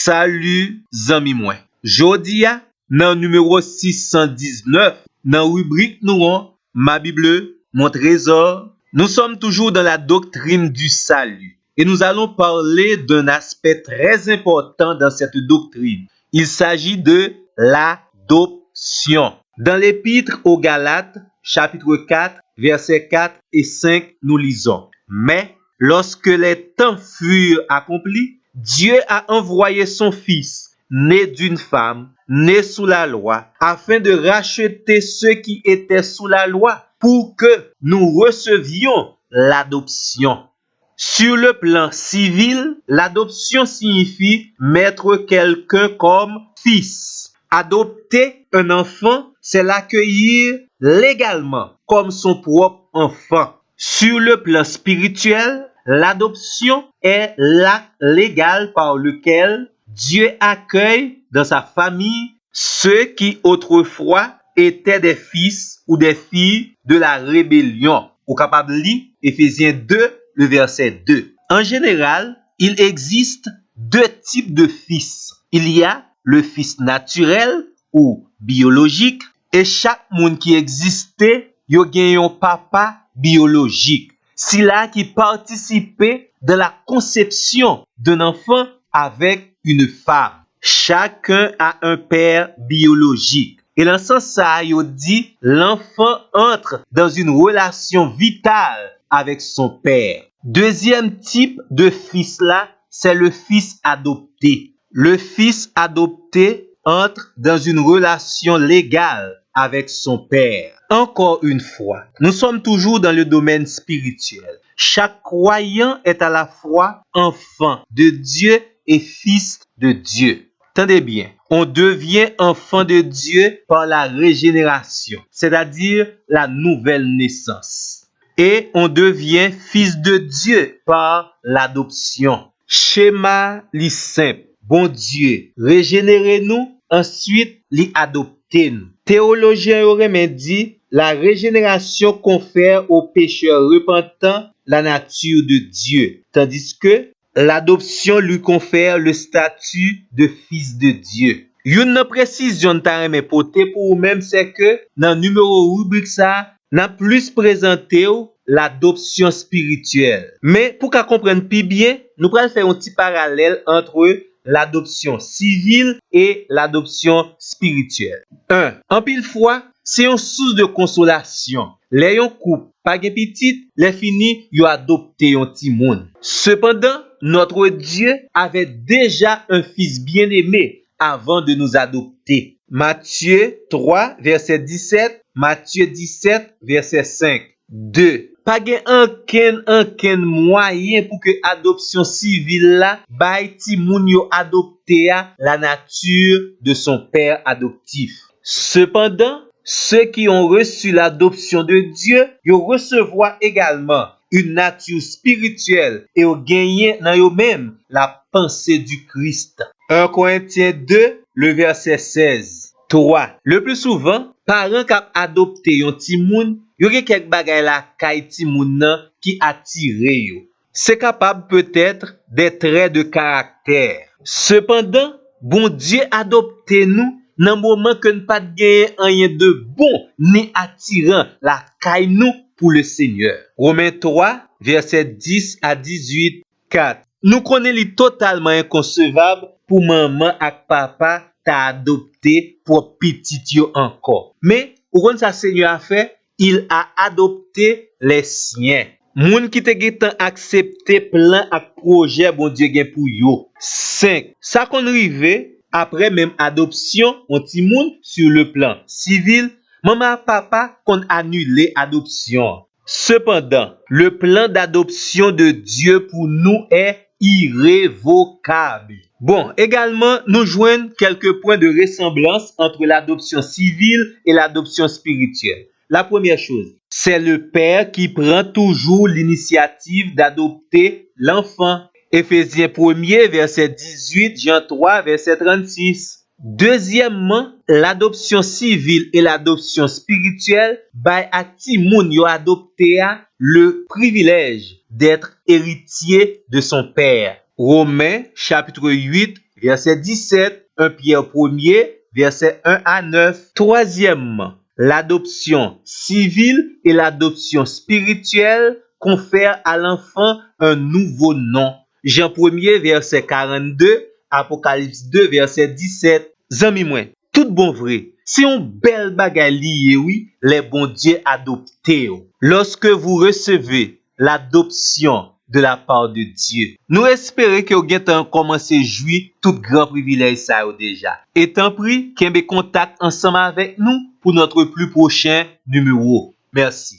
Salut zami mwen. Jodi a nan numéro 619 nan rubrique nou an Ma Bible, mon trésor, nous sommes toujours dans la doctrine du salut et nous allons parler d'un aspect très important dans cette doctrine. Il s'agit de l'adoption. Dans l'épître aux Galates, chapitre 4, versets 4 et 5, nous lisons: Mais lorsque les temps furent accomplis, Dieu a envoyé son Fils, né d'une femme, né sous la loi, afin de racheter ceux qui étaient sous la loi, pour que nous recevions l'adoption. Sur le plan civil, l'adoption signifie mettre quelqu'un comme fils. Adopter un enfant, c'est l'accueillir légalement comme son propre enfant. Sur le plan spirituel, l'adoption est l'acte légal par lequel Dieu accueille dans sa famille ceux qui autrefois étaient des fils ou des filles de la rébellion. Ou capable de lire Éphésiens 2, le verset 2. En général, il existe deux types de fils. Il y a le fils naturel ou biologique, et chaque monde qui existait, yo gen yon papa biologique. C'est là qui participait de la conception d'un enfant avec une femme. Chacun a un père biologique. Et dans ce sens, ça yo dit, l'enfant entre dans une relation vitale avec son père. Deuxième type de fils là, c'est le fils adopté. Le fils adopté entre dans une relation légale avec son père. Encore une fois, nous sommes toujours dans le domaine spirituel. Chaque croyant est à la fois enfant de Dieu et fils de Dieu. Tendez bien, on devient enfant de Dieu par la régénération, c'est-à-dire la nouvelle naissance. Et on devient fils de Dieu par l'adoption. Schéma li simple. Bon Dieu, régénérez-nous, ensuite li adoptez-nous. Théologien aurait dit, la régénération confère aux pécheurs repentants la nature de Dieu, tandis que l'adoption lui confère le statut de fils de Dieu. Une précision ta remè pote pour vous-même, c'est que dans numéro rubrique ça, n'a plus présenté l'adoption spirituelle. Mais pour qu'on comprenne plus bien, nous allons faire un petit parallèle entre l'adoption civile et l'adoption spirituelle. En pile fois, c'est une source de consolation. Les yon couple, pas gen petit, les fini, yo adopté un petit monde. Cependant, notre Dieu avait déjà un fils bien-aimé avant de nous adopter. Matthieu 3, verset 17, Matthieu 17, verset 5. 2. Pas gen anken moyen pour que adoption civile là bay ti moun yo adopté la nature de son père adoptif. Cependant, ceux qui ont reçu l'adoption de Dieu, ils recevront également une nature spirituelle et ils gagnent dans eux-mêmes la pensée du Christ. 1 Corinthiens 2, le verset 16. 3. Le plus souvent, parents qui adopté yon ti moun, yo gen quelques bagay la kay ti moun nan qui attire yo. C'est capable peut-être des traits de caractère. Cependant, bon Dieu adopté nous dans moment que nous pas gagné rien de bon ni attirant la kay nous pour le Seigneur. Romains 3, verset 10 à 18, 4. Nous connaissons totalement inconcevable pour maman et papa t'a adopté pour petit yo encore. Mais, ou kon sa Seigneur a fait, il a adopté les siens. Moun qui te getan accepté plan ak projet bon Dieu gen pour yo. 5. Ça qu'on rive après même adoption, on ti moun sur le plan civil, maman papa qu'on annulé adoption. Cependant, le plan d'adoption de Dieu pour nous est irrévocable. Bon, également, nous joignons quelques points de ressemblance entre l'adoption civile et l'adoption spirituelle. La première chose, c'est le père qui prend toujours l'initiative d'adopter l'enfant. Éphésiens 1er, verset 18, Jean 3, verset 36. Deuxièmement, l'adoption civile et l'adoption spirituelle bay ak ti moun yo adopté le privilège d'être héritier de son père. Romains chapitre 8 verset 17, 1 Pierre 1er, verset 1 à 9. Troisièmement, l'adoption civile et l'adoption spirituelle confèrent à l'enfant un nouveau nom. Jean 1er, verset 42, Apocalypse 2, verset 17. Zami mwen, tout bon vrai, c'est un bel bagay liye, oui, les bon Dieu adopté. Lorsque vous recevez l'adoption de la part de Dieu, nous espérons que vous avez commencé à jouir tout grand privilège ça déjà. Et tant pis, qu'il y ait contact ensemble avec nous pour notre plus prochain numéro. Merci.